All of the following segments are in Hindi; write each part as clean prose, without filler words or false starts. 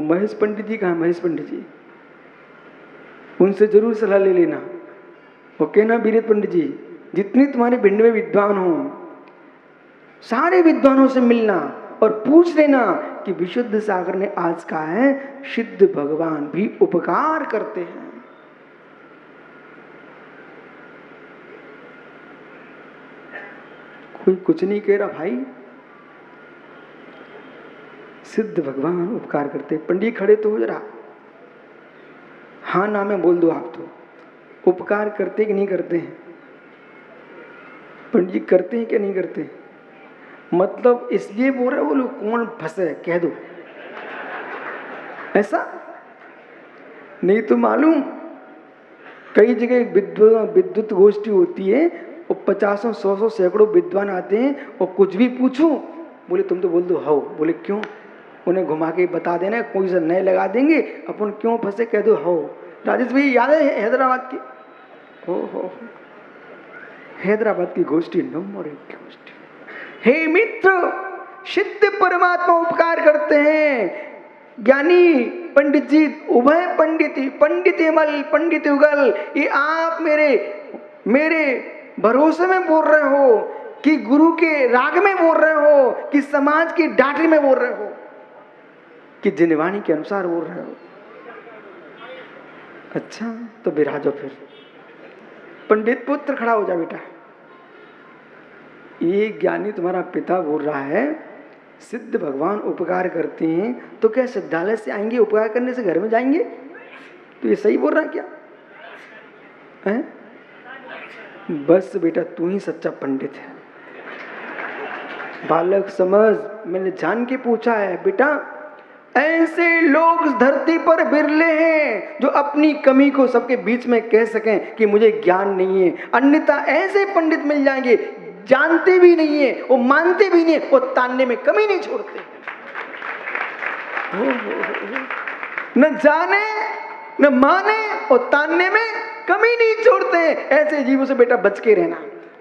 महेश पंडित जी कहाँ? महेश पंडित जी, उनसे जरूर सलाह ले लेना। ओके ना बीरेत पंडित जी? जितनी तुम्हारे भिंड में विद्वान हो, सारे विद्वानों से मिलना और पूछ लेना कि विशुद्ध सागर ने आज कहा है सिद्ध भगवान भी उपकार करते हैं। कोई कुछ नहीं कह रहा भाई, सिद्ध भगवान उपकार करते। पंडित खड़े तो हो जरा, हाँ ना में बोल दो आप तो, उपकार करते कि नहीं करते हैं? पंडित जी करते हैं क्या नहीं करते? मतलब इसलिए बोल रहे वो लोग कौन फंसे कह दो, ऐसा नहीं तो मालूम। कई जगह विद्युत गोष्ठी होती है और 50-100 सैकड़ों विद्वान आते हैं और कुछ भी पूछो बोले तुम तो बोल दो हाउ। बोले क्यों? उन्हें घुमा के बता देना, कोई सा नए लगा देंगे, अपन क्यों फंसे कह दो हाउ। राजेश भाई याद है हैदराबाद की? हो हैदराबाद की गोष्ठी नंबर 1 की गोष्ठी। हे मित्र, सिद्ध परमात्मा उपकार करते हैं। ज्ञानी पंडित जी, उभय पंडित मल पंडित उगल, ये आप मेरे भरोसे में बोल रहे हो कि गुरु के राग में बोल रहे हो कि समाज की डांटी में बोल रहे हो कि जिनवाणी के अनुसार बोल रहे हो? अच्छा तो विराजो फिर। पंडित पुत्र खड़ा हो जा बेटा। ये ज्ञानी तुम्हारा पिता बोल रहा है सिद्ध भगवान उपकार करते हैं, तो क्या सिद्धालय से आएंगे उपकार करने से घर में जाएंगे? तो ये सही बोल रहा है क्या है? बस बेटा तू ही सच्चा पंडित है। बालक समझ, मैंने जान के पूछा है बेटा। ऐसे लोग धरती पर बिरले हैं जो अपनी कमी को सबके बीच में कह सकें कि मुझे ज्ञान नहीं है। अन्यथा ऐसे पंडित मिल जाएंगे जानते भी नहीं है, वो मानते भी नहीं है, वो तानने में कमी नहीं छोड़ते। न जाने न माने और तानने में कमी नहीं छोड़ते। ऐसे जीवों से बेटा बच के रहना।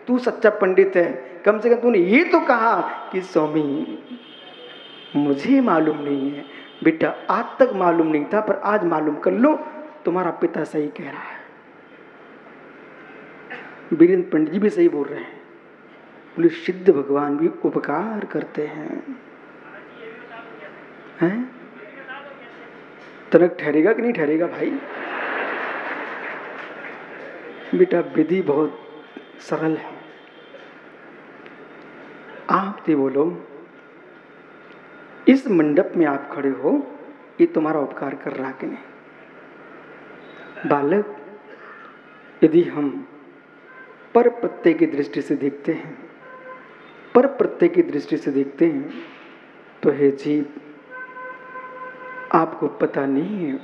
तू सच्चा पंडित है, कम से कम तूने ये तो कहा कि स्वामी मुझे मालूम नहीं है। बेटा आज तक मालूम नहीं था, पर आज मालूम कर लो, तुम्हारा पिता सही कह रहा है। वीरेंद्र पंडित जी भी सही बोल रहे हैं। बोले सिद्ध भगवान भी उपकार करते हैं। तनक ठहरेगा कि नहीं ठहरेगा भाई? बेटा विधि बहुत सरल है। आप तो बोलो इस मंडप में आप खड़े हो, ये तुम्हारा उपकार कर रहा कि नहीं? बालक, यदि हम पर प्रत्यय की दृष्टि से देखते हैं, पर प्रत्यय की दृष्टि से देखते हैं, तो हे जीव आपको पता नहीं है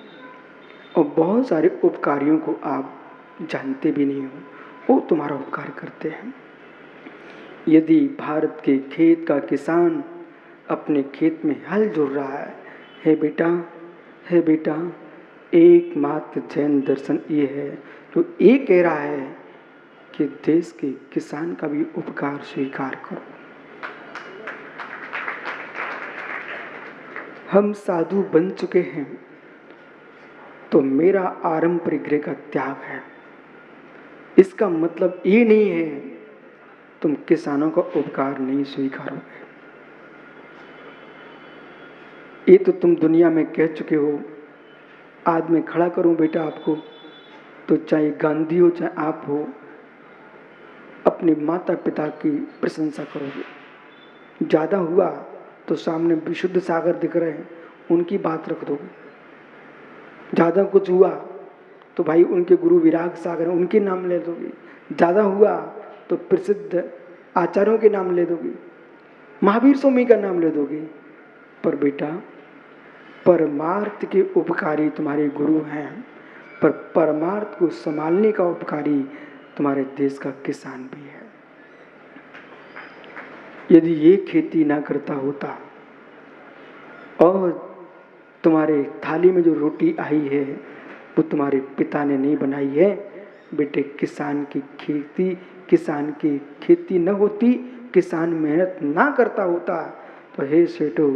और बहुत सारे उपकारियों को आप जानते भी नहीं हो, वो तुम्हारा उपकार करते हैं। यदि भारत के खेत का किसान अपने खेत में हल जोड़ रहा है, हे बेटा एकमात्र जैन दर्शन ये है जो ये कह रहा है कि देश के किसान का भी उपकार स्वीकार करो। हम साधु बन चुके हैं तो मेरा आरंभ परिग्रह का त्याग है। इसका मतलब ये नहीं है तुम किसानों का उपकार नहीं स्वीकारोगे। ये तो तुम दुनिया में कह चुके हो। आज मैं खड़ा करूं बेटा आपको, तो चाहे गांधी हो चाहे आप हो, अपने माता पिता की प्रशंसा करोगे। ज़्यादा हुआ तो सामने विशुद्ध सागर दिख रहे हैं, उनकी बात रख दोगे। ज़्यादा कुछ हुआ तो भाई उनके गुरु विराग सागर हैं, उनके नाम ले दोगे। ज़्यादा हुआ तो प्रसिद्ध आचार्यों के नाम ले दोगे, महावीर स्वामी का नाम ले दोगे। पर बेटा परमार्थ के उपकारी तुम्हारे गुरु हैं, पर परमार्थ को संभालने का उपकारी तुम्हारे देश का किसान भी है। यदि ये खेती ना करता होता और तुम्हारे थाली में जो रोटी आई है वो तुम्हारे पिता ने नहीं बनाई है, बेटे किसान की खेती न होती, किसान मेहनत ना करता होता, तो हे सेठो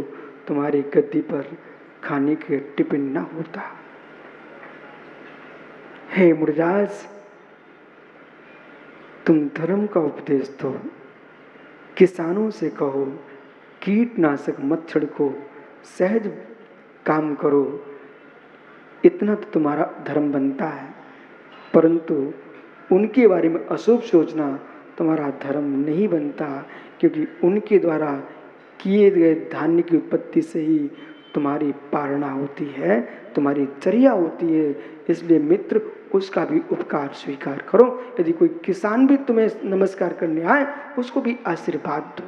तुम्हारी गद्दी पर खाने के टिफिन न होता। हे मुरदास, तुम धर्म का उपदेश दो, किसानों से कहो कीटनाशक मत छिड़को, सहज काम करो, इतना तो तुम्हारा धर्म बनता है। परंतु उनके बारे में अशुभ सोचना तुम्हारा धर्म नहीं बनता, क्योंकि उनके द्वारा किए गए धान्य की उत्पत्ति से ही तुम्हारी पालना होती है, तुम्हारी चर्या होती है। इसलिए मित्र, उसका भी उपकार स्वीकार करो। यदि कोई किसान भी तुम्हें नमस्कार करने आए, उसको भी आशीर्वाद दो।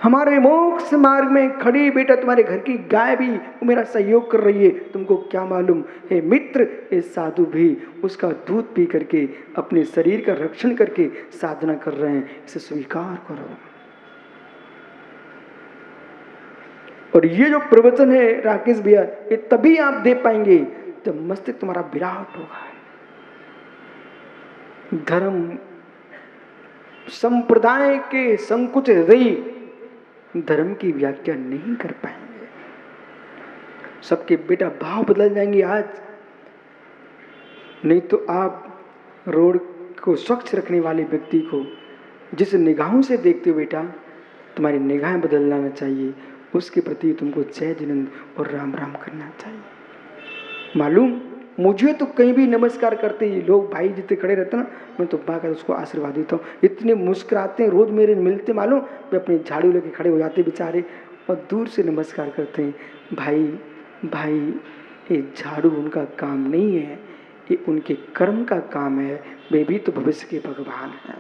हमारे मोक्ष मार्ग में खड़ी बेटा तुम्हारे घर की गाय भी मेरा सहयोग कर रही है, तुमको क्या मालूम। हे मित्र, ये साधु भी उसका दूध पी करके अपने शरीर का रक्षण करके साधना कर रहे हैं, इसे स्वीकार करो। और ये जो प्रवचन है राकेश भैया, ये तभी आप दे पाएंगे जब मस्तिष्क तुम्हारा विराट होगा। धर्म संप्रदाय के संकुच हृदय धर्म की व्याख्या नहीं कर पाएंगे। सबके बेटा भाव बदल जाएंगे आज। नहीं तो आप रोड को स्वच्छ रखने वाले व्यक्ति को जिस निगाहों से देखते हो बेटा, तुम्हारी निगाहें बदलना चाहिए, उसके प्रति तुमको जय जिनंद और राम राम करना चाहिए। मालूम, मुझे तो कहीं भी नमस्कार करते ही लोग भाई जितने खड़े रहते ना, मैं तो बाकर उसको आशीर्वाद देता हूँ। इतने मुस्कुराते हैं, रोज मेरे मिलते मालूम, वे अपनी झाड़ू लेके खड़े हो जाते बेचारे और दूर से नमस्कार करते हैं। भाई भाई, ये झाड़ू उनका काम नहीं है, ये उनके कर्म का काम है। वे भी तो भविष्य के भगवान हैं।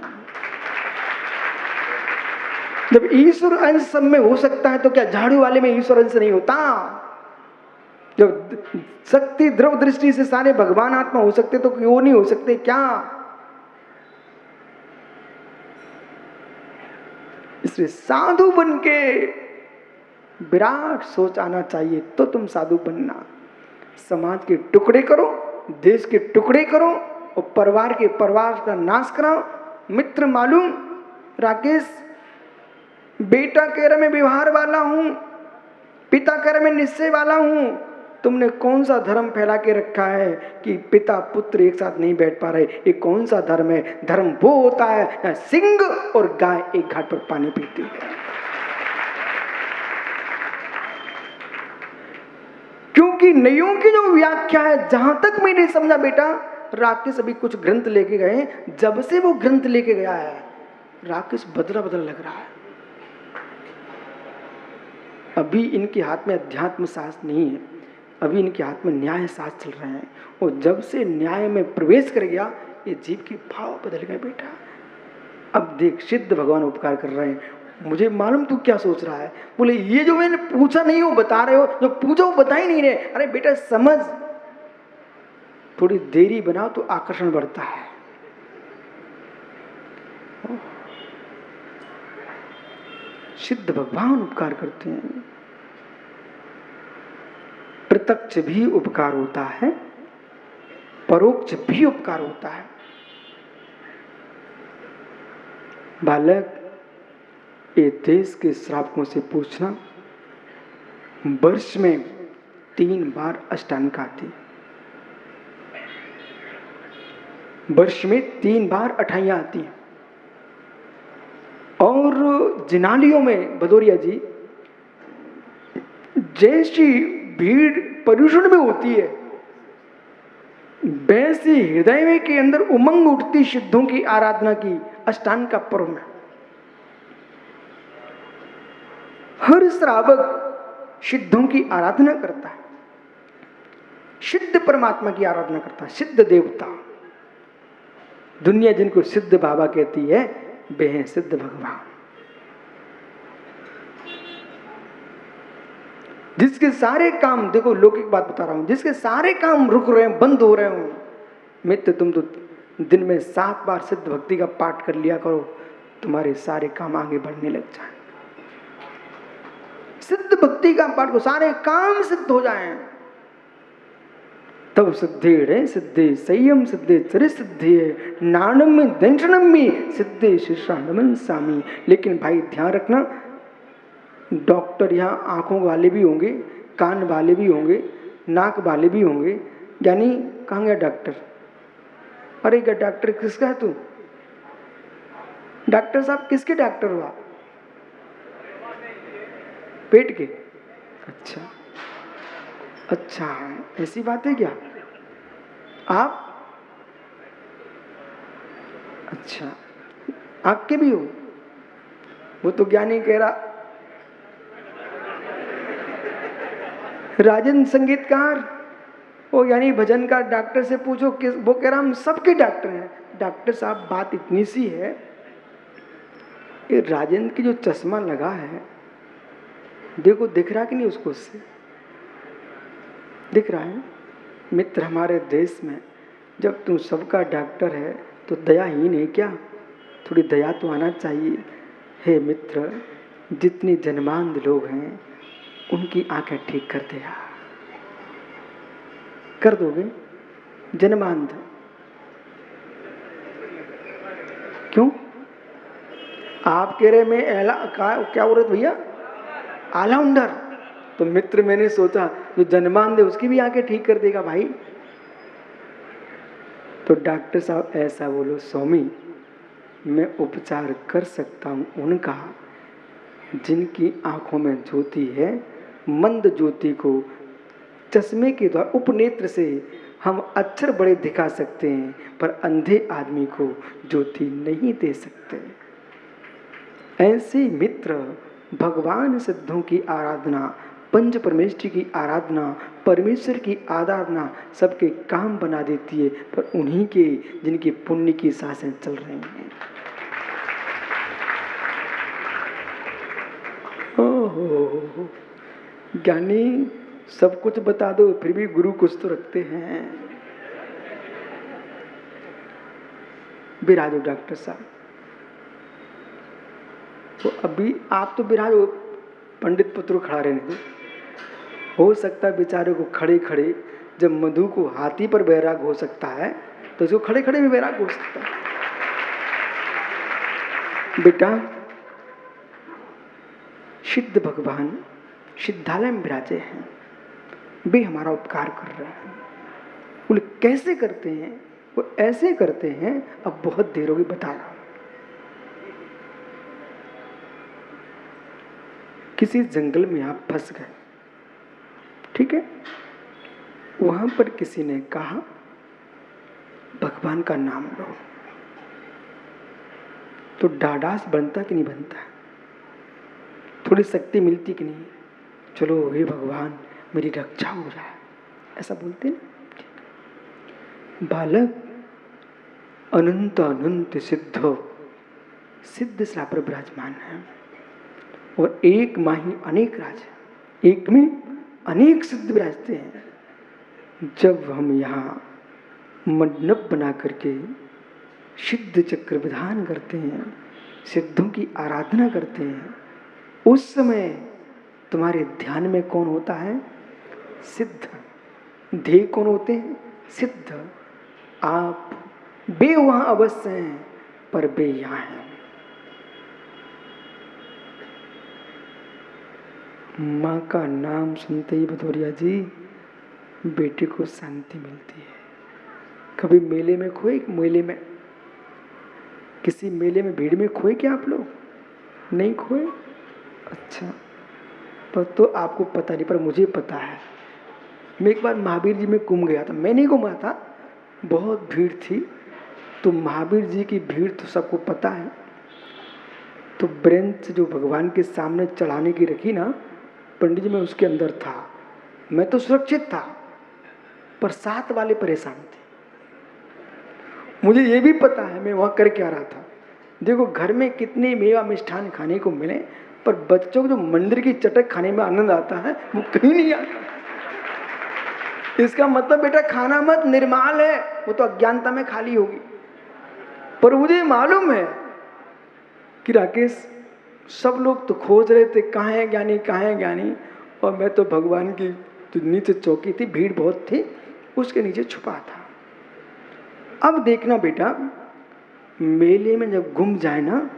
जब ईश्वर अंश सब में हो सकता है तो क्या झाड़ू वाले में ईश्वर अंश नहीं होता? जब शक्ति द्रव दृष्टि से सारे भगवान आत्मा हो सकते तो क्यों नहीं हो सकते? क्या इसलिए साधु बन के विराट सोच आना चाहिए, तो तुम साधु बनना। समाज के टुकड़े करो, देश के टुकड़े करो और परिवार के परिवार का नाश कराओ। मित्र, मालूम राकेश, बेटा कह रहा मैं व्यवहार वाला हूं, पिता कह रहा मैं निश्चय वाला हूं। तुमने कौन सा धर्म फैला के रखा है कि पिता पुत्र एक साथ नहीं बैठ पा रहे? ये कौन सा धर्म है? धर्म वो होता है सिंह और गाय एक घाट पर पानी पीती है। क्योंकि नयों की जो व्याख्या है, जहां तक मैंने समझा बेटा, राकेश अभी कुछ ग्रंथ लेके गए, जब से वो ग्रंथ लेके गया है राकेश बदला बदल लग रहा है। अभी इनके हाथ में अध्यात्म शास्त्र नहीं है, अभी इनके हाथ में न्याय शास्त्र चल रहे हैं। और जब से न्याय में प्रवेश कर गया, ये जीव के भाव बदल गए बेटा। अब देख, सिद्ध भगवान उपकार कर रहे हैं। मुझे मालूम तू क्या सोच रहा है। बोले ये जो मैंने पूछा नहीं वो बता रहे हो, जो पूछा वो बता ही नहीं रहे। अरे बेटा समझ, थोड़ी देरी बनाओ तो आकर्षण बढ़ता है। सिद्ध भगवान उपकार करते हैं। प्रत्यक्ष भी उपकार होता है, परोक्ष भी उपकार होता है। बालक, ये देश के श्रावकों से पूछना, वर्ष में 3 बार अष्टांग आती है, वर्ष में 3 बार अठाइयां आती हैं। और जिनालियों में भदौरिया जी, जैसी भीड़ पर्यूषण में होती है, वैसे हृदय में के अंदर उमंग उठती सिद्धों की आराधना की, अष्टांग का पर्व में। हर श्रावक सिद्धों की आराधना करता है, सिद्ध परमात्मा की आराधना करता है, सिद्ध देवता। दुनिया जिनको सिद्ध बाबा कहती है, वे हैं सिद्ध भगवान। जिसके सारे काम, देखो लौकिक बात बता रहा हूं, जिसके सारे काम रुक रहे हैं, बंद हो रहे हो, मित्र तुम तो दिन में 7 बार सिद्ध भक्ति का पाठ कर लिया करो, तुम्हारे सारे काम आगे बढ़ने लग जाए। सिद्ध भक्ति का पाठ को, सारे काम सिद्ध हो जाएं, तब सिद्धे सिद्धे संयम सिद्धे चरि सिद्धे नानम में दंशनम में सिद्धे शिष्यानमन सामी। लेकिन भाई ध्यान रखना, डॉक्टर यहाँ आँखों वाले भी होंगे, कान वाले भी होंगे, नाक वाले भी होंगे। यानी कहाँ गया डॉक्टर? अरे क्या डॉक्टर किसका है तू? डॉक्टर साहब किसके डॉक्टर हुआ? पेट के? अच्छा अच्छा, ऐसी बात है क्या? आप? अच्छा, आपके भी हो? वो तो ज्ञानी कह रहा, राजन संगीतकार, वो यानी भजनकार, डॉक्टर से पूछो किस, वो कह रहा हम सबके डॉक्टर हैं। डॉक्टर साहब बात इतनी सी है, ये राजेंद्र की जो चश्मा लगा है, देखो दिख रहा कि नहीं उसको? उससे दिख रहा है। मित्र, हमारे देश में जब तू सबका डॉक्टर है तो दयाहीन है क्या? थोड़ी दया तो आना चाहिए। हे मित्र, जितनी जन्मांध लोग हैं उनकी आंखें ठीक कर दे यार। कर दोगे? जन्मांध क्यों? आप कह रहे मैं क्या बोल रहे भैया? ऑलराउंडर। तो मित्र, मैंने सोचा जो जन्मांध है उसकी भी आंखें ठीक कर देगा भाई। तो डॉक्टर साहब ऐसा बोलो, स्वामी मैं उपचार कर सकता हूँ उनका जिनकी आंखों में ज्योति है। मंद ज्योति को चश्मे के द्वारा, उपनेत्र से हम अक्षर बड़े दिखा सकते हैं, पर अंधे आदमी को ज्योति नहीं दे सकते। ऐसे मित्र भगवान सिद्धों की आराधना, पंच परमेश्वर की आराधना, परमेश्वर की आराधना सबके काम बना देती है, पर उन्हीं के जिनकी पुण्य की सांसें चल रही हैं। ओहो, ज्ञानी सब कुछ बता दो फिर भी गुरु कुछ तो रखते हैं। बिराजो डॉक्टर साहब। तो अभी आप तो बिराजो, पंडित पुत्र खड़ा रहने दो। हो सकता है बेचारे को खड़े खड़े, जब मधु को हाथी पर बैराग हो सकता है तो उसको खड़े खड़े भी बैराग हो सकता है। बेटा, सिद्ध भगवान सिद्धालय में विराजे हैं, वे हमारा उपकार कर रहे हैं। बोले कैसे करते हैं? वो ऐसे करते हैं, अब बहुत देर होगी बता रहा हूं। किसी जंगल में आप फंस गए, ठीक है? वहां पर किसी ने कहा भगवान का नाम लो, तो डाडास बनता कि नहीं बनता? थोड़ी शक्ति मिलती कि नहीं? चलो हे भगवान मेरी रक्षा हो जाए, ऐसा बोलते ना। बालक अनंत अनंत सिद्ध, सिद्ध श्रा पर विराजमान है, और एक माही अनेक राज, एक में अनेक सिद्ध विराजते हैं। जब हम यहाँ मंडप बना करके सिद्ध चक्र विधान करते हैं, सिद्धों की आराधना करते हैं, उस समय तुम्हारे ध्यान में कौन होता है? सिद्ध। ध्येय कौन होते हैं? सिद्ध। आप बे वहां अवश्य हैं, पर बे यहाँ हैं। माँ का नाम सुनते ही भदौरिया जी बेटे को शांति मिलती है। कभी मेले में खोए? मेले में, किसी मेले में भीड़ में खोए क्या आप लोग? नहीं खोए? अच्छा, पर तो आपको पता नहीं, पर मुझे पता है। मैं एक बार महावीर जी में घूम गया था, मैं नहीं घूमा था, बहुत भीड़ थी। तो महावीर जी की भीड़ तो सबको पता है। तो ब्रेंच जो भगवान के सामने चढ़ाने की रखी ना, पंडित जी मैं उसके अंदर था। मैं तो सुरक्षित था, पर साथ वाले परेशान थे। मुझे ये भी पता है मैं वहाँ कर क्या रहा था। देखो घर में कितने मेवा मिष्ठान खाने को मिले, पर बच्चों को जो मंदिर की चटक खाने में आनंद आता है वो कहीं नहीं आता। इसका मतलब बेटा खाना मत, निर्माल है, वो तो अज्ञानता में खाली होगी। पर मुझे मालूम है कि राकेश सब लोग तो खोज रहे थे कहाँ है ज्ञानी, कहाँ है ज्ञानी, और मैं तो भगवान की जो नीचे चौकी थी, भीड़ बहुत थी, उसके नीचे छुपा था। अब देखना बेटा, मेले में जब घूम जाए ना,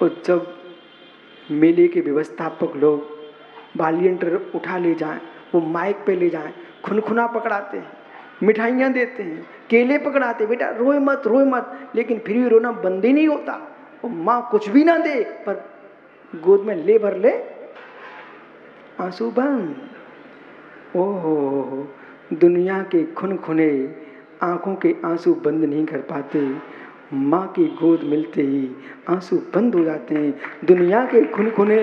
और जब मेले के व्यवस्थापक लोग वॉलंटियर उठा ले जाएं, वो माइक पे ले जाएं, खुनखुना पकड़ाते हैं, मिठाइयाँ देते हैं, केले पकड़ाते हैं, बेटा रोए मत, लेकिन फिर भी रोना बंद ही नहीं होता। वो माँ कुछ भी ना दे पर गोद में ले भर ले, आंसू बंद। ओहो, दुनिया के खुनखुने आंखों के आंसू बंद नहीं कर पाते, माँ की गोद मिलते ही आंसू बंद हो जाते हैं। दुनिया के खुनखुने,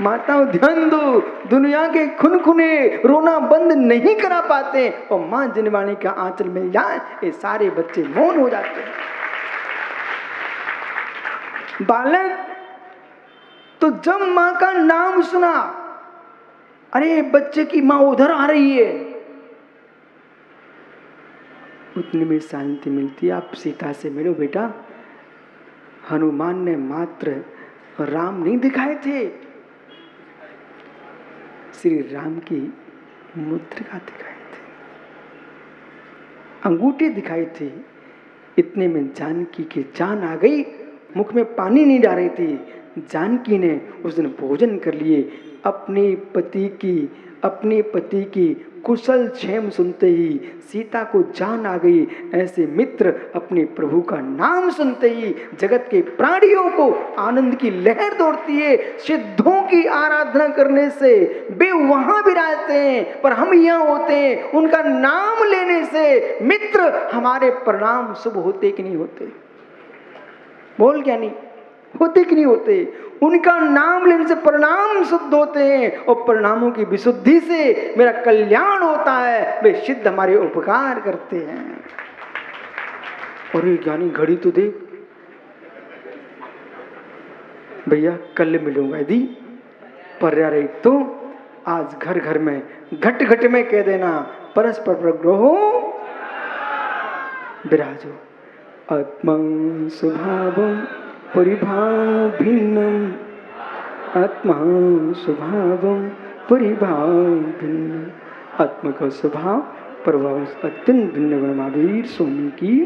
माताओं ध्यान दो, दुनिया के खुनखुने रोना बंद नहीं करा पाते, और माँ जिनवाणी का आंचल मिल जाए ये सारे बच्चे मौन हो जाते हैं। बालक तो जब माँ का नाम सुना, अरे बच्चे की माँ उधर आ रही है, उतने में शांति मिलती है। आप सीता से मिलो बेटा, हनुमान ने मात्र राम नहीं दिखाए थे, श्री राम की मुद्रिका दिखाई थी, अंगूठे दिखाई थी। इतने में जानकी की जान आ गई, मुख में पानी नहीं डाल रही थी। जानकी ने उस दिन भोजन कर लिए। अपने पति की कुशल क्षेम सुनते ही सीता को जान आ गई। ऐसे मित्र अपने प्रभु का नाम सुनते ही जगत के प्राणियों को आनंद की लहर दौड़ती है। सिद्धों की आराधना करने से वे वहां विराजते हैं, पर हम यहाँ होते हैं। उनका नाम लेने से मित्र हमारे परिणाम शुभ होते कि नहीं होते? बोल क्या नहीं होते कि नहीं होते? उनका नाम लेने से परिणाम शुद्ध होते हैं, और परिणामों की विशुद्धि से मेरा कल्याण होता है। वे सिद्ध हमारे उपकार करते हैं। और ये ज्ञानी घड़ी तो देख भैया, कल मिलूंगा यदि पर्यायिक तो आज घर घर में घट घट में कह देना, परस्पर प्रग्रहो विराजो आत्मा स्वभावम परिभाव भिन्नम, आत्मा स्वभावम परिभाव भिन्न। आत्मा का स्वभाव प्रभाव अत्यंत भिन्न गुण महावीर स्वामी की।